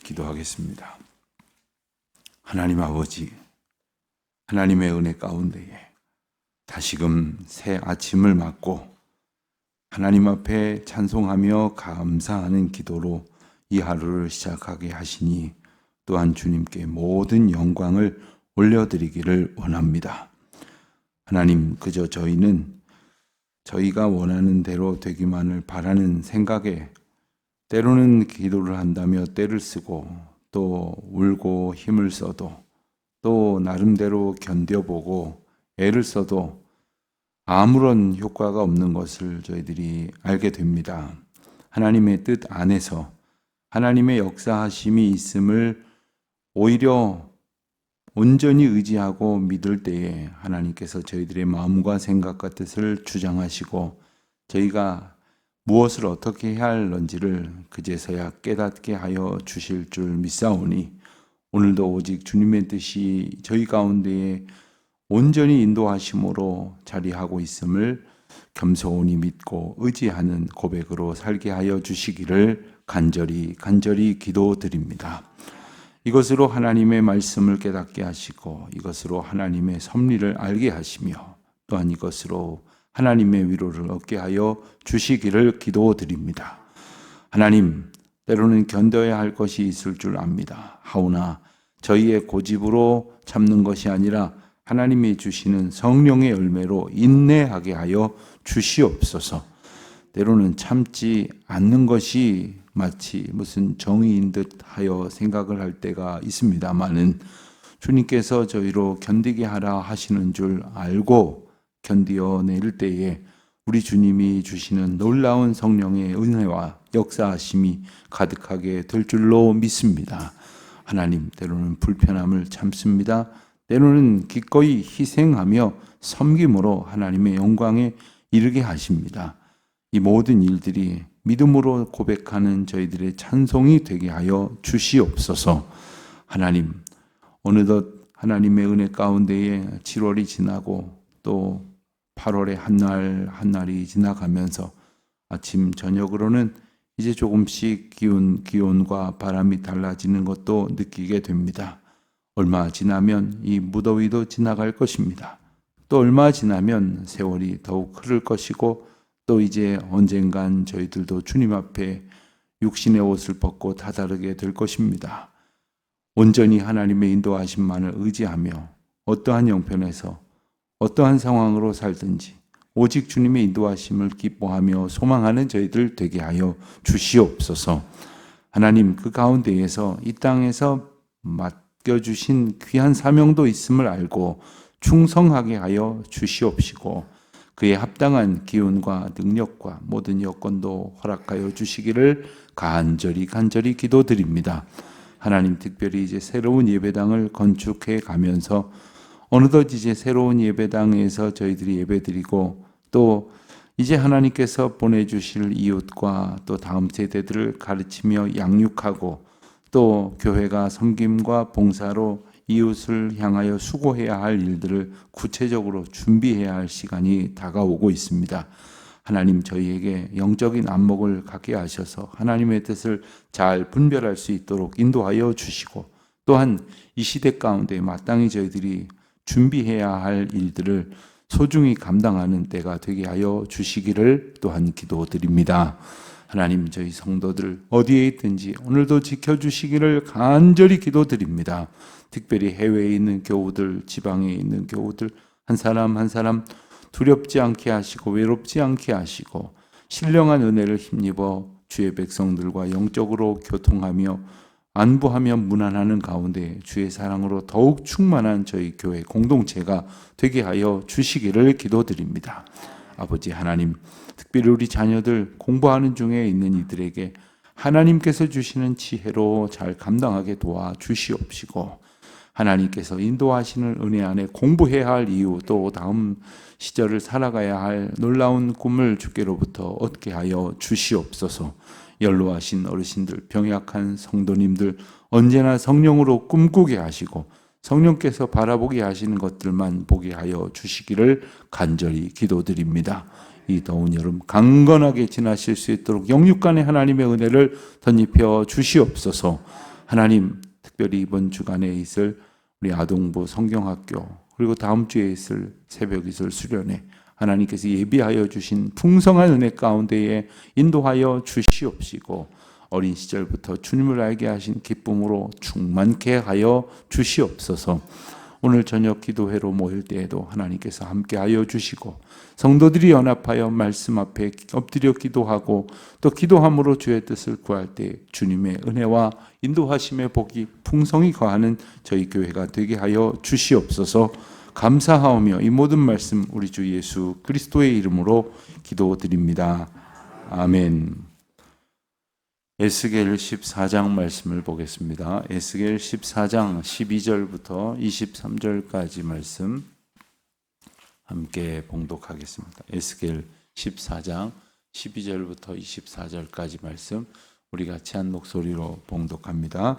기도하겠습니다. 하나님 아버지, 하나님의 은혜 가운데에 다시금 새 아침을 맞고 하나님 앞에 찬송하며 감사하는 기도로 이 하루를 시작하게 하시니 또한 주님께 모든 영광을 올려드리기를 원합니다. 하나님, 그저 저희는 저희가 원하는 대로 되기만을 바라는 생각에 때로는 기도를 한다며 때를 쓰고 또 울고 힘을 써도 또 나름대로 견뎌보고 애를 써도 아무런 효과가 없는 것을 저희들이 알게 됩니다. 하나님의 뜻 안에서 하나님의 역사하심이 있음을 오히려 온전히 의지하고 믿을 때에 하나님께서 저희들의 마음과 생각과 뜻을 주장하시고 저희가 무엇을 어떻게 해야 할런지를 그제서야 깨닫게 하여 주실 줄 믿사오니 오늘도 오직 주님의 뜻이 저희 가운데에 온전히 인도하심으로 자리하고 있음을 겸손히 믿고 의지하는 고백으로 살게 하여 주시기를 간절히 기도드립니다. 이것으로 하나님의 말씀을 깨닫게 하시고 이것으로 하나님의 섭리를 알게 하시며 또한 이것으로 하나님의 위로를 얻게 하여 주시기를 기도드립니다. 하나님, 때로는 견뎌야 할 것이 있을 줄 압니다. 하오나 저희의 고집으로 참는 것이 아니라 하나님이 주시는 성령의 열매로 인내하게 하여 주시옵소서. 때로는 참지 않는 것이 마치 무슨 정의인 듯 하여 생각을 할 때가 있습니다마는 주님께서 저희로 견디게 하라 하시는 줄 알고 견디어낼 때에 우리 주님이 주시는 놀라운 성령의 은혜와 역사하심이 가득하게 될 줄로 믿습니다. 하나님, 때로는 불편함을 참습니다. 때로는 기꺼이 희생하며 섬김으로 하나님의 영광에 이르게 하십니다. 이 모든 일들이 믿음으로 고백하는 저희들의 찬송이 되게 하여 주시옵소서. 하나님, 어느덧 하나님의 은혜 가운데에 7월이 지나고 또 8월의 한 날이 지나가면서 아침 저녁으로는 이제 조금씩 기온과 바람이 달라지는 것도 느끼게 됩니다. 얼마 지나면 이 무더위도 지나갈 것입니다. 또 얼마 지나면 세월이 더욱 흐를 것이고 또 이제 언젠간 저희들도 주님 앞에 육신의 옷을 벗고 다다르게 될 것입니다. 온전히 하나님의 인도하심만을 의지하며 어떠한 형편에서 어떠한 상황으로 살든지 오직 주님의 인도하심을 기뻐하며 소망하는 저희들 되게 하여 주시옵소서. 하나님, 그 가운데에서 이 땅에서 맡겨주신 귀한 사명도 있음을 알고 충성하게 하여 주시옵시고 그에 합당한 기운과 능력과 모든 여건도 허락하여 주시기를 간절히 기도드립니다. 하나님, 특별히 이제 새로운 예배당을 건축해 가면서 어느덧 이제 새로운 예배당에서 저희들이 예배드리고 또 이제 하나님께서 보내주실 이웃과 또 다음 세대들을 가르치며 양육하고 또 교회가 섬김과 봉사로 이웃을 향하여 수고해야 할 일들을 구체적으로 준비해야 할 시간이 다가오고 있습니다. 하나님, 저희에게 영적인 안목을 갖게 하셔서 하나님의 뜻을 잘 분별할 수 있도록 인도하여 주시고 또한 이 시대 가운데 마땅히 저희들이 준비해야 할 일들을 소중히 감당하는 때가 되게 하여 주시기를 또한 기도드립니다. 하나님, 저희 성도들 어디에 있든지 오늘도 지켜주시기를 간절히 기도드립니다. 특별히 해외에 있는 교우들, 지방에 있는 교우들 한 사람 한 사람 두렵지 않게 하시고 외롭지 않게 하시고 신령한 은혜를 힘입어 주의 백성들과 영적으로 교통하며 안부하며 문안하는 가운데 주의 사랑으로 더욱 충만한 저희 교회 공동체가 되게 하여 주시기를 기도드립니다. 아버지 하나님, 특별히 우리 자녀들 공부하는 중에 있는 이들에게 하나님께서 주시는 지혜로 잘 감당하게 도와 주시옵시고 하나님께서 인도하시는 은혜 안에 공부해야 할 이유 또 다음 시절을 살아가야 할 놀라운 꿈을 주께로부터 얻게 하여 주시옵소서. 연로하신 어르신들, 병약한 성도님들 언제나 성령으로 꿈꾸게 하시고 성령께서 바라보게 하시는 것들만 보게 하여 주시기를 간절히 기도드립니다. 이 더운 여름 강건하게 지나실 수 있도록 영육간의 하나님의 은혜를 덧입혀 주시옵소서. 하나님, 특별히 이번 주간에 있을 우리 아동부 성경학교, 그리고 다음 주에 있을 새벽 이슬 수련회, 하나님께서 예비하여 주신 풍성한 은혜 가운데에 인도하여 주시옵시고, 어린 시절부터 주님을 알게 하신 기쁨으로 충만케 하여 주시옵소서. 오늘 저녁 기도회로 모일 때에도 하나님께서 함께하여 주시고, 성도들이 연합하여 말씀 앞에 엎드려 기도하고 또 기도함으로 주의 뜻을 구할 때 주님의 은혜와 인도하심의 복이 풍성히 거하는 저희 교회가 되게 하여 주시옵소서. 감사하오며 이 모든 말씀 우리 주 예수 그리스도의 이름으로 기도드립니다. 아멘. 에스겔 14장 말씀을 보겠습니다. 에스겔 14장 12절부터 23절까지 말씀 함께 봉독하겠습니다. 에스겔 14장 12절부터 24절까지 말씀 우리 같이 한 목소리로 봉독합니다.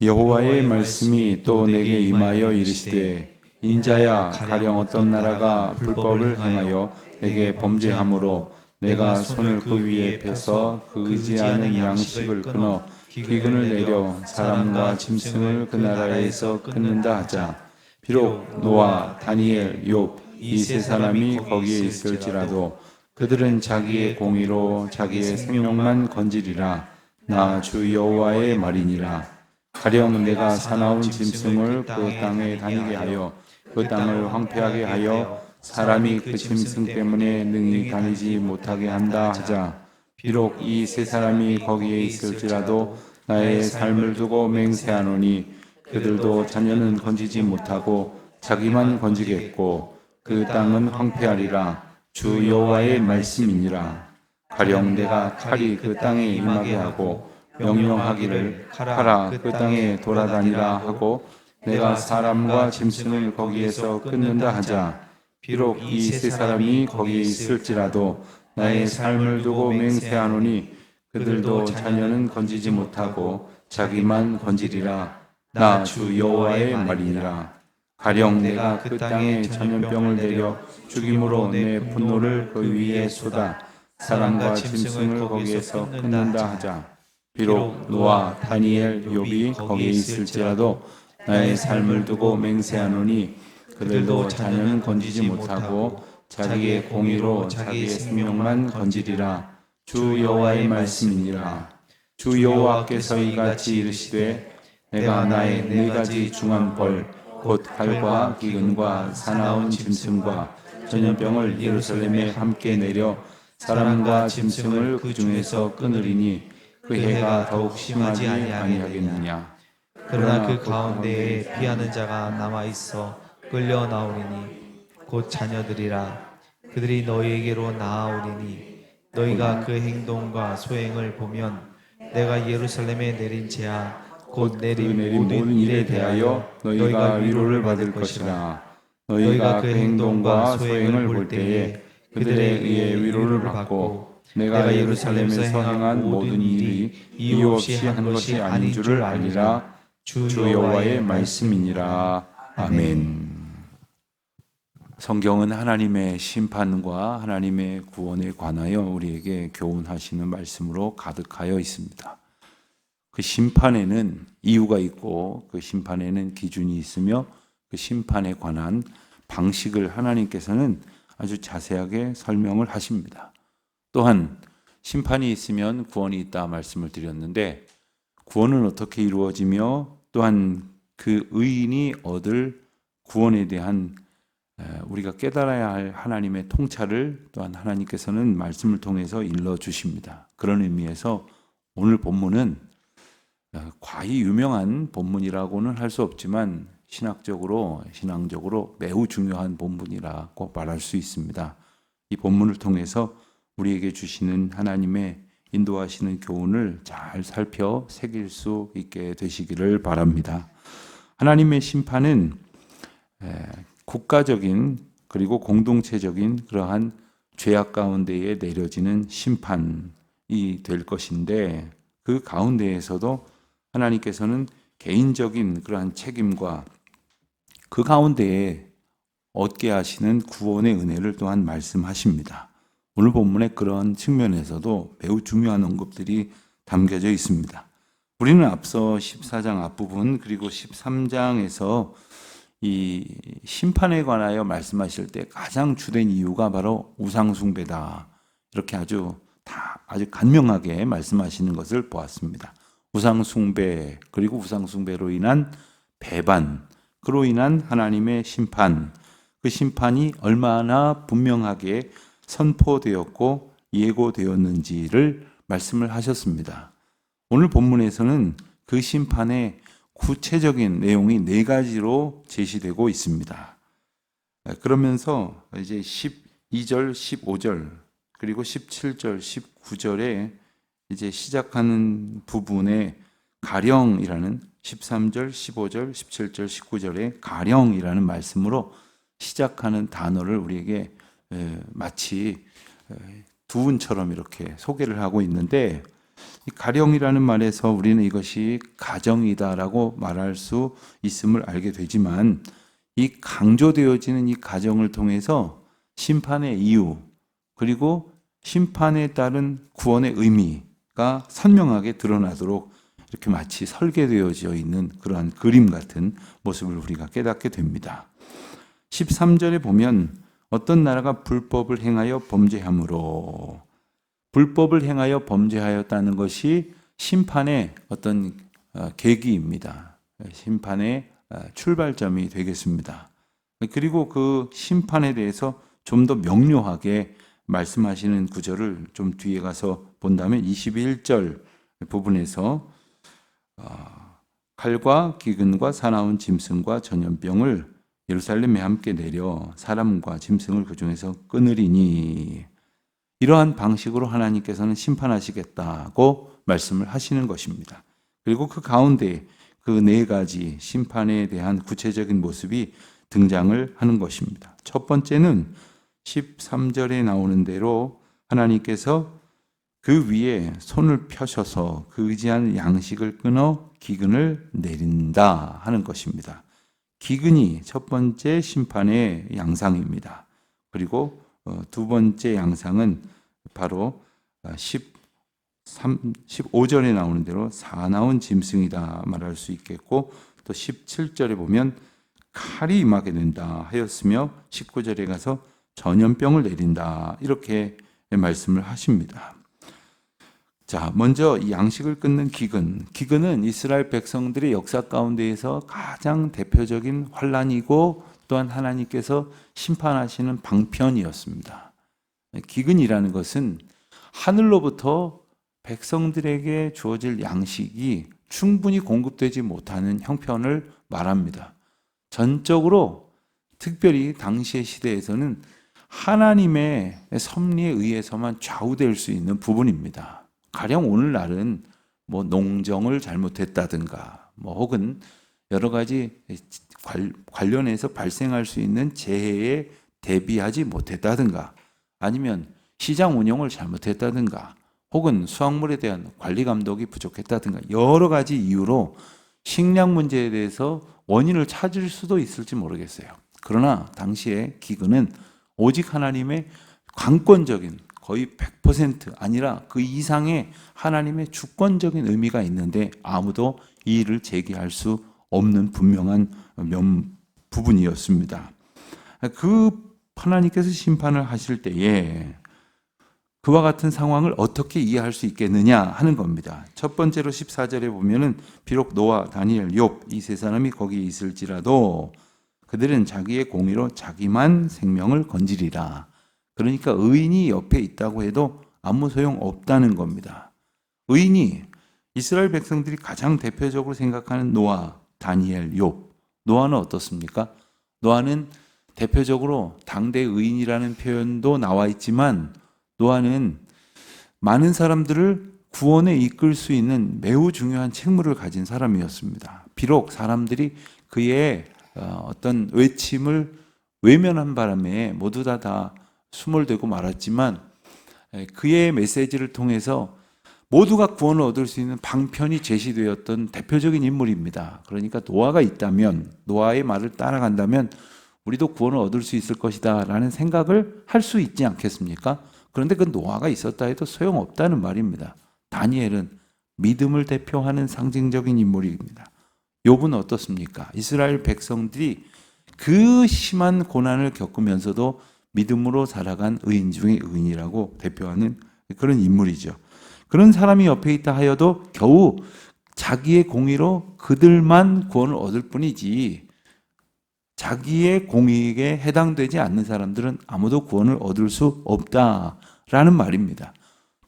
여호와의 말씀이 또 내게 임하여 이르시되, 인자야, 가령 어떤 나라가 불법을 행하여 내게 범죄함으로 내가 손을 그 위에 펴서 그 의지하는 양식을 끊어 기근을 내려 사람과 짐승을 그 나라에서 끊는다 하자. 비록 노아, 다니엘, 욥 이 세 사람이 거기에 있을지라도 그들은 자기의 공의로 자기의 생명만 건지리라. 나 주 여호와의 말이니라. 가령 내가 사나운 짐승을 그 땅에 다니게 하여 그 땅을 황폐하게 하여 사람이 그 짐승 때문에 능히 다니지 못하게 한다 하자. 비록 이 세 사람이 거기에 있을지라도 나의 삶을 두고 맹세하노니 그들도 자녀는 건지지 못하고 자기만 건지겠고 그 땅은 황폐하리라. 주 여호와의 말씀이니라. 가령 내가 칼이 그 땅에 임하게 하고 명령하기를 가라 그 땅에 돌아다니라 하고 내가 사람과 짐승을 거기에서 끊는다 하자. 비록 이 세 사람이 거기에 있을지라도 나의 삶을 두고 맹세하노니 그들도 자녀는 건지지 못하고 자기만 건지리라. 나 주 여호와의 말이니라. 가령 내가 그 땅에 전염병을 내려 죽임으로 내 분노를 그 위에 쏟아 사람과 짐승을 거기에서 끊는다 하자. 비록 노아, 다니엘, 욥이 거기에 있을지라도 나의 삶을 두고 맹세하노니 그들도 자녀는 건지지 못하고 자기의 공의로 자기의 생명만 건지리라. 주 여호와의 말씀이니라. 주 여호와께서 이같이 이르시되, 내가 나의 네 가지 중한 벌 곧 칼과 기근과 사나운 짐승과 전염병을 예루살렘에 함께 내려 사람과 짐승을 그 중에서 끊으리니 그 해가 더욱 심하지 아니하겠느냐. 그러나 그 가운데에 피하는 자가 남아 있어 끌려 나오리니 곧 자녀들이라. 그들이 너희에게로 나아오리니 너희가 그 행동과 소행을 보면 내가 예루살렘에 내린 재앙 곧 내린 모든 일에 대하여 너희가 위로를 받을 것이라. 너희가 그 행동과 소행을 볼 때에 그들에 의해 위로를 받고 내가 예루살렘에서 행한 모든 일이 이유 없이 한 것이 아닌 줄을 알리라. 주 여호와의 말씀이니라. 아멘. 성경은 하나님의 심판과 하나님의 구원에 관하여 우리에게 교훈하시는 말씀으로 가득하여 있습니다. 그 심판에는 이유가 있고 그 심판에는 기준이 있으며 그 심판에 관한 방식을 하나님께서는 아주 자세하게 설명을 하십니다. 또한 심판이 있으면 구원이 있다 말씀을 드렸는데, 구원은 어떻게 이루어지며 또한 그 의인이 얻을 구원에 대한 우리가 깨달아야 할 하나님의 통찰을 또한 하나님께서는 말씀을 통해서 일러주십니다. 그런 의미에서 오늘 본문은 과히 유명한 본문이라고는 할 수 없지만 신앙적으로 매우 중요한 본문이라고 말할 수 있습니다. 이 본문을 통해서 우리에게 주시는 하나님의 인도하시는 교훈을 잘 살펴 새길 수 있게 되시기를 바랍니다. 하나님의 심판은 국가적인 그리고 공동체적인 그러한 죄악 가운데에 내려지는 심판이 될 것인데, 그 가운데에서도 하나님께서는 개인적인 그러한 책임과 그 가운데에 얻게 하시는 구원의 은혜를 또한 말씀하십니다. 오늘 본문에 그런 측면에서도 매우 중요한 언급들이 담겨져 있습니다. 우리는 앞서 14장 앞부분 그리고 13장에서 이 심판에 관하여 말씀하실 때 가장 주된 이유가 바로 우상숭배다. 이렇게 아주 간명하게 말씀하시는 것을 보았습니다. 우상숭배, 그리고 우상숭배로 인한 배반, 그로 인한 하나님의 심판, 그 심판이 얼마나 분명하게 선포되었고 예고되었는지를 말씀을 하셨습니다. 오늘 본문에서는 그 심판의 구체적인 내용이 4가지로 제시되고 있습니다. 그러면서 이제 12절, 15절, 그리고 17절, 19절에 이제 시작하는 부분에 가령이라는 13절, 15절, 17절, 19절에 가령이라는 말씀으로 시작하는 단어를 우리에게 마치 두운처럼 이렇게 소개를 하고 있는데, 이 가령이라는 말에서 우리는 이것이 가정이다라고 말할 수 있음을 알게 되지만, 이 강조되어지는 이 가정을 통해서 심판의 이유, 그리고 심판에 따른 구원의 의미가 선명하게 드러나도록 이렇게 마치 설계되어져 있는 그러한 그림 같은 모습을 우리가 깨닫게 됩니다. 13절에 보면 어떤 나라가 불법을 행하여 범죄함으로, 불법을 행하여 범죄하였다는 것이 심판의 어떤 계기입니다. 심판의 출발점이 되겠습니다. 그리고 그 심판에 대해서 좀 더 명료하게 말씀하시는 구절을 좀 뒤에 가서 본다면 21절 부분에서 칼과 기근과 사나운 짐승과 전염병을 예루살렘에 함께 내려 사람과 짐승을 그 중에서 끊으리니, 이러한 방식으로 하나님께서는 심판하시겠다고 말씀을 하시는 것입니다. 그리고 그 가운데 그 4가지 심판에 대한 구체적인 모습이 등장을 하는 것입니다. 첫 번째는 13절에 나오는 대로 하나님께서 그 위에 손을 펴셔서 그 의지한 양식을 끊어 기근을 내린다 하는 것입니다. 기근이 첫 번째 심판의 양상입니다. 그리고 두 번째 양상은 바로 15절에 나오는 대로 사나운 짐승이다 말할 수 있겠고, 또 17절에 보면 칼이 임하게 된다 하였으며, 19절에 가서 전염병을 내린다 이렇게 말씀을 하십니다. 자, 먼저 이 양식을 끊는 기근. 기근은 이스라엘 백성들의 역사 가운데에서 가장 대표적인 환란이고 또한 하나님께서 심판하시는 방편이었습니다. 기근이라는 것은 하늘로부터 백성들에게 주어질 양식이 충분히 공급되지 못하는 형편을 말합니다. 전적으로, 특별히 당시의 시대에서는 하나님의 섭리에 의해서만 좌우될 수 있는 부분입니다. 가령 오늘날은 뭐 농정을 잘못했다든가, 뭐 혹은 여러 가지 관련해서 발생할 수 있는 재해에 대비하지 못했다든가, 아니면 시장 운영을 잘못했다든가, 혹은 수확물에 대한 관리 감독이 부족했다든가, 여러 가지 이유로 식량 문제에 대해서 원인을 찾을 수도 있을지 모르겠어요. 그러나 당시의 기근은 오직 하나님의 관권적인, 거의 100% 아니라 그 이상의 하나님의 주권적인 의미가 있는데 아무도 이의를 제기할 수 없는 분명한 부분이었습니다. 그 하나님께서 심판을 하실 때에 그와 같은 상황을 어떻게 이해할 수 있겠느냐 하는 겁니다. 첫 번째로 14절에 보면은 비록 노아, 다니엘, 욥 이 세 사람이 거기에 있을지라도 그들은 자기의 공의로 자기만 생명을 건지리라. 그러니까 의인이 옆에 있다고 해도 아무 소용 없다는 겁니다. 의인이, 이스라엘 백성들이 가장 대표적으로 생각하는 노아, 다니엘, 욥. 노아는 어떻습니까? 노아는 대표적으로 당대 의인이라는 표현도 나와 있지만, 노아는 많은 사람들을 구원에 이끌 수 있는 매우 중요한 책무를 가진 사람이었습니다. 비록 사람들이 그의 어떤 외침을 외면한 바람에 모두 다 수몰되고 말았지만, 그의 메시지를 통해서 모두가 구원을 얻을 수 있는 방편이 제시되었던 대표적인 인물입니다. 그러니까 노아가 있다면, 노아의 말을 따라간다면 우리도 구원을 얻을 수 있을 것이다 라는 생각을 할 수 있지 않겠습니까? 그런데 그 노아가 있었다 해도 소용없다는 말입니다. 다니엘은 믿음을 대표하는 상징적인 인물입니다. 욥은 어떻습니까? 이스라엘 백성들이 그 심한 고난을 겪으면서도 믿음으로 살아간 의인 중의 의인이라고 대표하는 그런 인물이죠. 그런 사람이 옆에 있다 하여도 겨우 자기의 공의로 그들만 구원을 얻을 뿐이지 자기의 공의에 해당되지 않는 사람들은 아무도 구원을 얻을 수 없다라는 말입니다.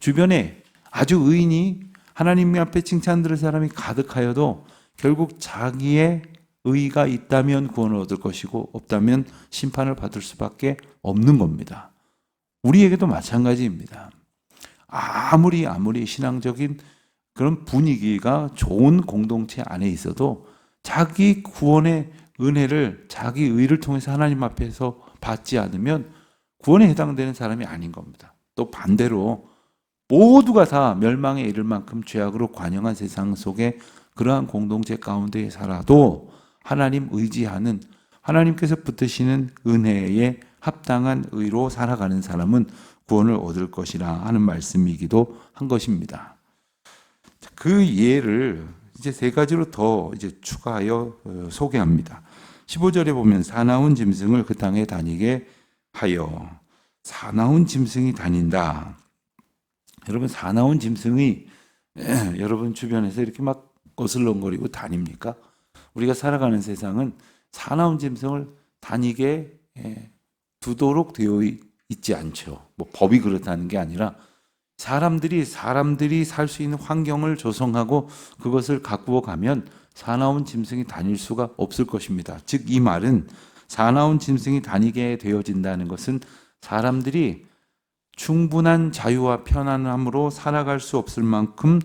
주변에 아주 의인이 하나님 앞에 칭찬 들을 사람이 가득하여도 결국 자기의 의의가 있다면 구원을 얻을 것이고 없다면 심판을 받을 수밖에 없는 겁니다. 우리에게도 마찬가지입니다. 아무리 신앙적인 그런 분위기가 좋은 공동체 안에 있어도 자기 구원의 은혜를 자기 의를 통해서 하나님 앞에서 받지 않으면 구원에 해당되는 사람이 아닌 겁니다. 또 반대로 모두가 다 멸망에 이를 만큼 죄악으로 관영한 세상 속에 그러한 공동체 가운데 살아도 하나님 의지하는 하나님께서 붙드시는 은혜에 합당한 의로 살아가는 사람은 구원을 얻을 것이라 하는 말씀이기도 한 것입니다. 그 예를 이제 세 가지로 더 이제 추가하여 소개합니다. 15절에 보면 사나운 짐승을 그 땅에 다니게 하여. 사나운 짐승이 다닌다. 여러분, 사나운 짐승이 여러분 주변에서 이렇게 막 거슬렁거리고 다닙니까? 우리가 살아가는 세상은 사나운 짐승을 다니게 두도록 되어 있지 않죠. 뭐 법이 그렇다는 게 아니라 사람들이 살 수 있는 환경을 조성하고 그것을 가꾸어 가면 사나운 짐승이 다닐 수가 없을 것입니다. 즉 이 말은 사나운 짐승이 다니게 되어진다는 것은 사람들이 충분한 자유와 편안함으로 살아갈 수 없을 만큼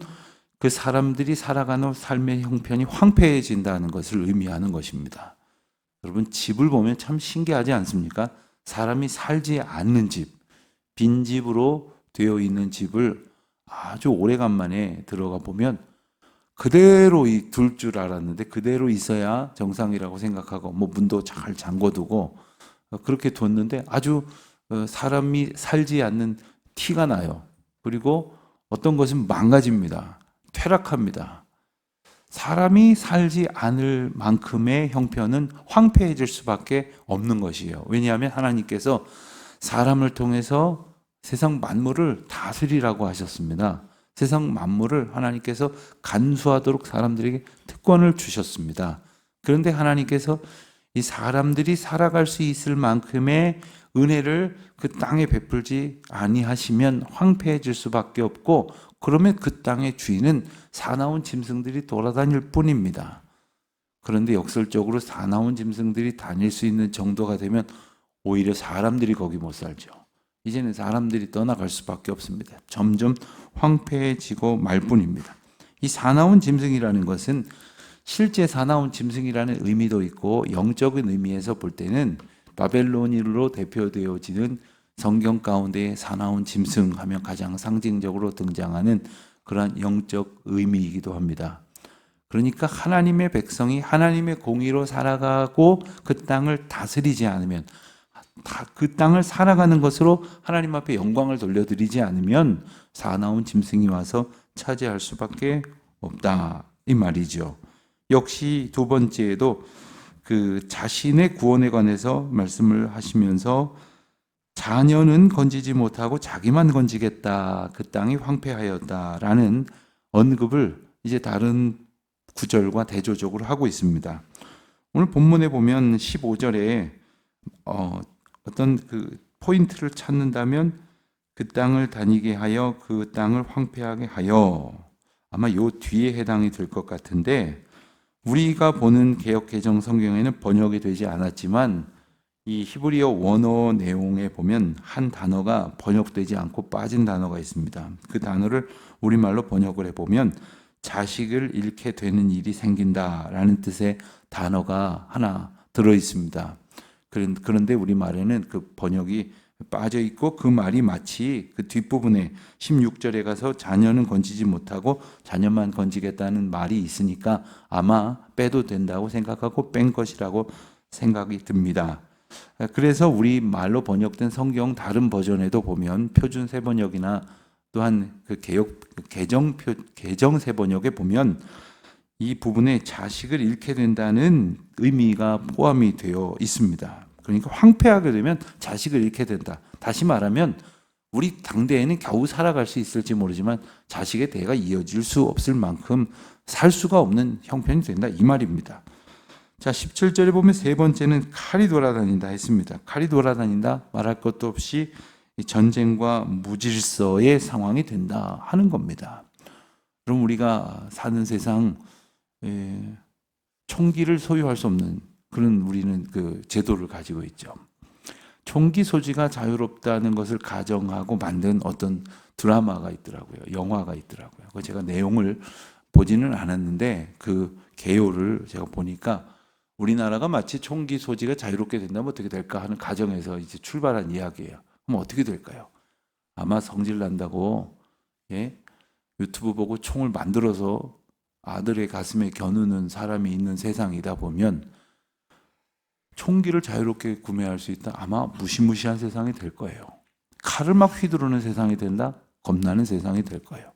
그 사람들이 살아가는 삶의 형편이 황폐해진다는 것을 의미하는 것입니다. 여러분, 집을 보면 참 신기하지 않습니까? 사람이 살지 않는 집, 빈집으로 되어 있는 집을 아주 오래간만에 들어가 보면 그대로 둘 줄 알았는데 그대로 있어야 정상이라고 생각하고 뭐 문도 잘 잠궈두고 그렇게 뒀는데 아주 사람이 살지 않는 티가 나요. 그리고 어떤 것은 망가집니다. 퇴락합니다. 사람이 살지 않을 만큼의 형편은 황폐해질 수밖에 없는 것이에요. 왜냐하면 하나님께서 사람을 통해서 세상 만물을 다스리라고 하셨습니다. 세상 만물을 하나님께서 간수하도록 사람들에게 특권을 주셨습니다. 그런데 하나님께서 이 사람들이 살아갈 수 있을 만큼의 은혜를 그 땅에 베풀지 아니하시면 황폐해질 수밖에 없고, 그러면 그 땅의 주인은 사나운 짐승들이 돌아다닐 뿐입니다. 그런데 역설적으로 사나운 짐승들이 다닐 수 있는 정도가 되면 오히려 사람들이 거기 못 살죠. 이제는 사람들이 떠나갈 수밖에 없습니다. 점점 황폐해지고 말 뿐입니다. 이 사나운 짐승이라는 것은 실제 사나운 짐승이라는 의미도 있고, 영적인 의미에서 볼 때는 바벨론으로 대표되어지는 성경 가운데 사나운 짐승 하면 가장 상징적으로 등장하는 그러한 영적 의미이기도 합니다. 그러니까 하나님의 백성이 하나님의 공의로 살아가고 그 땅을 다스리지 않으면, 그 땅을 살아가는 것으로 하나님 앞에 영광을 돌려드리지 않으면 사나운 짐승이 와서 차지할 수밖에 없다, 이 말이죠. 역시 두 번째에도 그 자신의 구원에 관해서 말씀을 하시면서 자녀는 건지지 못하고 자기만 건지겠다, 그 땅이 황폐하였다라는 언급을 이제 다른 구절과 대조적으로 하고 있습니다. 오늘 본문에 보면 15절에 어떤 그 포인트를 찾는다면 그 땅을 다니게 하여 그 땅을 황폐하게 하여, 아마 요 뒤에 해당이 될 것 같은데, 우리가 보는 개역 개정 성경에는 번역이 되지 않았지만 이 히브리어 원어 내용에 보면 한 단어가 번역되지 않고 빠진 단어가 있습니다. 그 단어를 우리말로 번역을 해보면 자식을 잃게 되는 일이 생긴다라는 뜻의 단어가 하나 들어 있습니다. 그런데 우리말에는 그 번역이 빠져 있고, 그 말이 마치 그 뒷부분에 16절에 가서 자녀는 건지지 못하고 자녀만 건지겠다는 말이 있으니까 아마 빼도 된다고 생각하고 뺀 것이라고 생각이 듭니다. 그래서 우리 말로 번역된 성경 다른 버전에도 보면 표준 세번역이나 또한 그 개정세 번역에 보면 이 부분에 자식을 잃게 된다는 의미가 포함이 되어 있습니다. 그러니까 황폐하게 되면 자식을 잃게 된다. 다시 말하면 우리 당대에는 겨우 살아갈 수 있을지 모르지만 자식의 대가 이어질 수 없을 만큼 살 수가 없는 형편이 된다, 이 말입니다. 자, 17절에 보면 세 번째는 칼이 돌아다닌다 했습니다. 칼이 돌아다닌다, 말할 것도 없이 전쟁과 무질서의 상황이 된다 하는 겁니다. 그럼 우리가 사는 세상 총기를 소유할 수 없는 그런 우리는 그 제도를 가지고 있죠. 총기 소지가 자유롭다는 것을 가정하고 만든 어떤 드라마가 있더라고요. 영화가 있더라고요. 제가 내용을 보지는 않았는데 그 개요를 제가 보니까 우리나라가 마치 총기 소지가 자유롭게 된다면 어떻게 될까 하는 가정에서 이제 출발한 이야기예요. 그럼 어떻게 될까요? 아마 성질 난다고 유튜브 보고 총을 만들어서 아들의 가슴에 겨누는 사람이 있는 세상이다 보면 총기를 자유롭게 구매할 수 있다? 아마 무시무시한 세상이 될 거예요. 칼을 막 휘두르는 세상이 된다? 겁나는 세상이 될 거예요.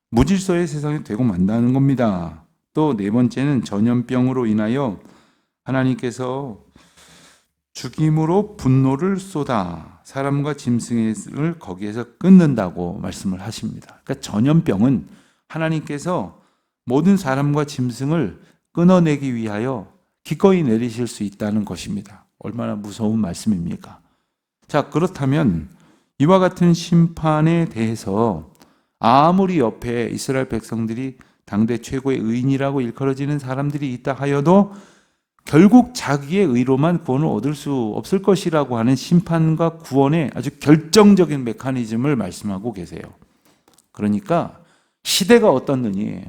무질서의 세상이 되고 만다는 겁니다. 또 네 번째는 전염병으로 인하여 하나님께서 죽임으로 분노를 쏟아 사람과 짐승을 거기에서 끊는다고 말씀을 하십니다. 그러니까 전염병은 하나님께서 모든 사람과 짐승을 끊어내기 위하여 기꺼이 내리실 수 있다는 것입니다. 얼마나 무서운 말씀입니까? 자, 그렇다면 이와 같은 심판에 대해서 아무리 옆에 이스라엘 백성들이 당대 최고의 의인이라고 일컬어지는 사람들이 있다 하여도 결국 자기의 의로만 구원을 얻을 수 없을 것이라고 하는 심판과 구원의 아주 결정적인 메커니즘을 말씀하고 계세요. 그러니까 시대가 어떻느니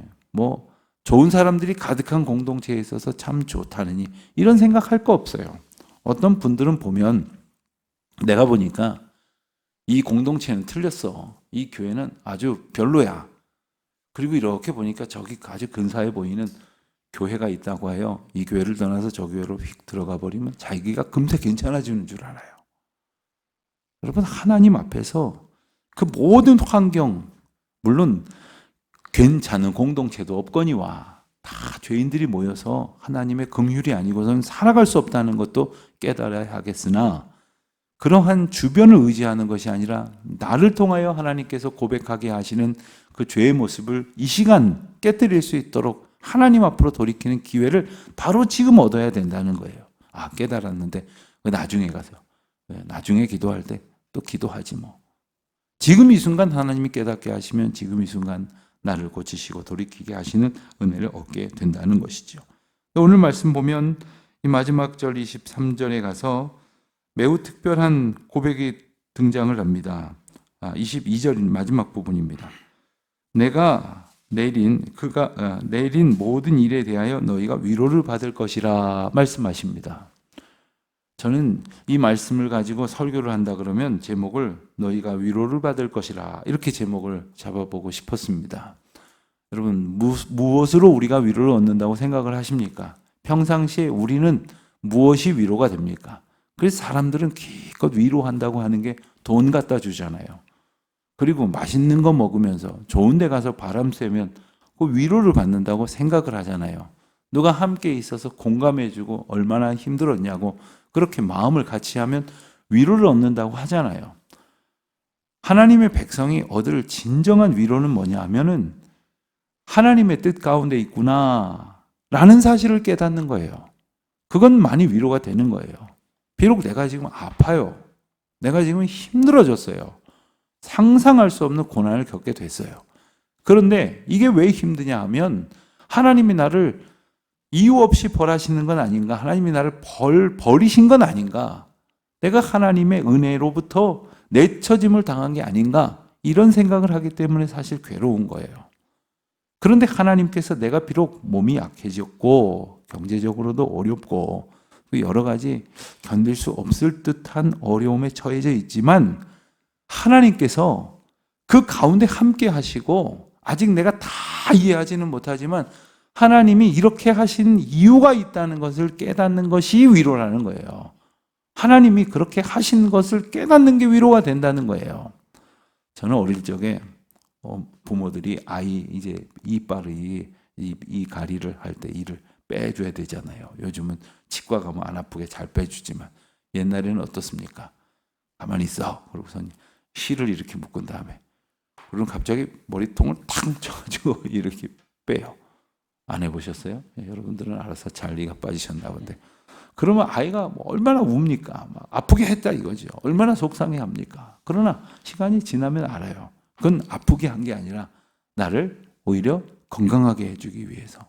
좋은 사람들이 가득한 공동체에 있어서 참 좋다느니 이런 생각할 거 없어요. 어떤 분들은 보면 내가 보니까 이 공동체는 틀렸어. 이 교회는 아주 별로야. 그리고 이렇게 보니까 저기 아주 근사해 보이는 교회가 있다고 해요. 이 교회를 떠나서 저 교회로 휙 들어가 버리면 자기가 금세 괜찮아지는 줄 알아요. 여러분, 하나님 앞에서 그 모든 환경, 물론 괜찮은 공동체도 없거니와 다 죄인들이 모여서 하나님의 긍휼이 아니고서는 살아갈 수 없다는 것도 깨달아야 하겠으나 그러한 주변을 의지하는 것이 아니라 나를 통하여 하나님께서 고백하게 하시는 그 죄의 모습을 이 시간 깨뜨릴 수 있도록 하나님 앞으로 돌이키는 기회를 바로 지금 얻어야 된다는 거예요. 아, 깨달았는데 나중에 가서 나중에 기도할 때 또 기도하지 뭐. 지금 이 순간 하나님이 깨닫게 하시면 지금 이 순간 나를 고치시고 돌이키게 하시는 은혜를 얻게 된다는 것이죠. 오늘 말씀 보면 이 마지막 절 23절에 가서 매우 특별한 고백이 등장을 합니다. 22절 마지막 부분입니다. 내가 내린 모든 일에 대하여 너희가 위로를 받을 것이라 말씀하십니다. 저는 이 말씀을 가지고 설교를 한다 그러면 제목을 너희가 위로를 받을 것이라 이렇게 제목을 잡아보고 싶었습니다. 여러분, 무엇으로 우리가 위로를 얻는다고 생각을 하십니까? 평상시에 우리는 무엇이 위로가 됩니까? 그래서 사람들은 기껏 위로한다고 하는 게 돈 갖다 주잖아요. 그리고 맛있는 거 먹으면서 좋은 데 가서 바람 쐬면 그 위로를 받는다고 생각을 하잖아요. 누가 함께 있어서 공감해주고 얼마나 힘들었냐고 그렇게 마음을 같이 하면 위로를 얻는다고 하잖아요. 하나님의 백성이 얻을 진정한 위로는 뭐냐 하면은 하나님의 뜻 가운데 있구나 라는 사실을 깨닫는 거예요. 그건 많이 위로가 되는 거예요. 비록 내가 지금 아파요. 내가 지금 힘들어졌어요. 상상할 수 없는 고난을 겪게 됐어요. 그런데 이게 왜 힘드냐 하면 하나님이 나를 이유 없이 벌하시는 건 아닌가? 하나님이 나를 버리신 건 아닌가? 내가 하나님의 은혜로부터 내처짐을 당한 게 아닌가? 이런 생각을 하기 때문에 사실 괴로운 거예요. 그런데 하나님께서 내가 비록 몸이 약해졌고 경제적으로도 어렵고 여러 가지 견딜 수 없을 듯한 어려움에 처해져 있지만 하나님께서 그 가운데 함께 하시고 아직 내가 다 이해하지는 못하지만 하나님이 이렇게 하신 이유가 있다는 것을 깨닫는 것이 위로라는 거예요. 하나님이 그렇게 하신 것을 깨닫는 게 위로가 된다는 거예요. 저는 어릴 적에 부모들이 아이 이제 이빨이 이 가리를 할 때 이를 빼줘야 되잖아요. 요즘은 치과 가면 안 아프게 잘 빼주지만 옛날에는 어떻습니까? 가만히 있어. 그러고선 실을 이렇게 묶은 다음에 그럼 갑자기 머리통을 탁 쳐가지고 이렇게 빼요. 안 해보셨어요? 여러분들은 알아서 잘 이가 빠지셨나 본데. 그러면 아이가 뭐 얼마나 웁니까? 막 아프게 했다 이거죠. 얼마나 속상해합니까? 그러나 시간이 지나면 알아요. 그건 아프게 한 게 아니라 나를 오히려 건강하게 해주기 위해서.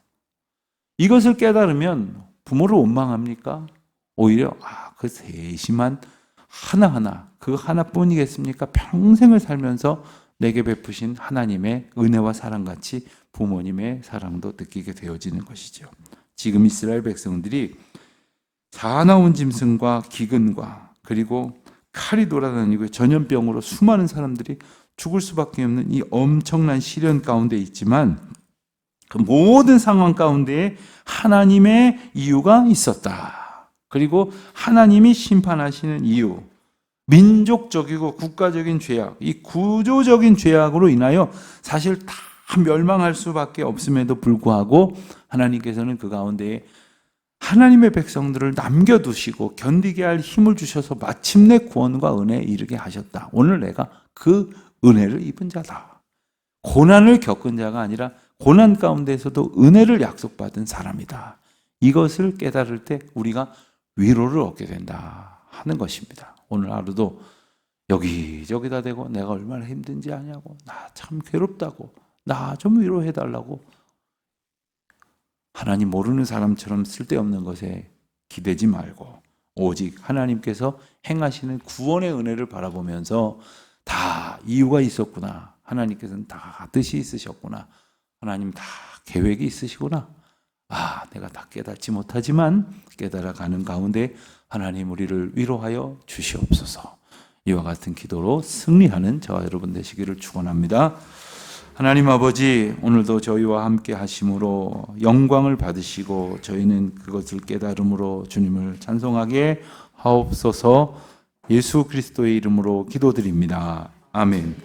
이것을 깨달으면 부모를 원망합니까? 오히려 그 세심한 하나하나 그 하나뿐이겠습니까? 평생을 살면서 내게 베푸신 하나님의 은혜와 사랑같이 부모님의 사랑도 느끼게 되어지는 것이죠. 지금 이스라엘 백성들이 사나운 짐승과 기근과 그리고 칼이 돌아다니고 전염병으로 수많은 사람들이 죽을 수밖에 없는 이 엄청난 시련 가운데 있지만 그 모든 상황 가운데에 하나님의 이유가 있었다. 그리고 하나님이 심판하시는 이유, 민족적이고 국가적인 죄악, 이 구조적인 죄악으로 인하여 사실 다 멸망할 수밖에 없음에도 불구하고 하나님께서는 그 가운데에 하나님의 백성들을 남겨두시고 견디게 할 힘을 주셔서 마침내 구원과 은혜에 이르게 하셨다. 오늘 내가 그 은혜를 입은 자다. 고난을 겪은 자가 아니라 고난 가운데에서도 은혜를 약속받은 사람이다. 이것을 깨달을 때 우리가 위로를 얻게 된다 하는 것입니다. 오늘 하루도 여기저기다 대고 내가 얼마나 힘든지 아냐고, 나 참 괴롭다고, 나 좀 위로해달라고 하나님 모르는 사람처럼 쓸데없는 것에 기대지 말고 오직 하나님께서 행하시는 구원의 은혜를 바라보면서 다 이유가 있었구나. 하나님께서는 다 뜻이 있으셨구나. 하나님 다 계획이 있으시구나. 내가 다 깨닫지 못하지만 깨달아가는 가운데 하나님 우리를 위로하여 주시옵소서. 이와 같은 기도로 승리하는 저와 여러분 되시기를 축원합니다. 하나님 아버지, 오늘도 저희와 함께 하심으로 영광을 받으시고 저희는 그것을 깨달음으로 주님을 찬송하게 하옵소서. 예수 그리스도의 이름으로 기도드립니다. 아멘.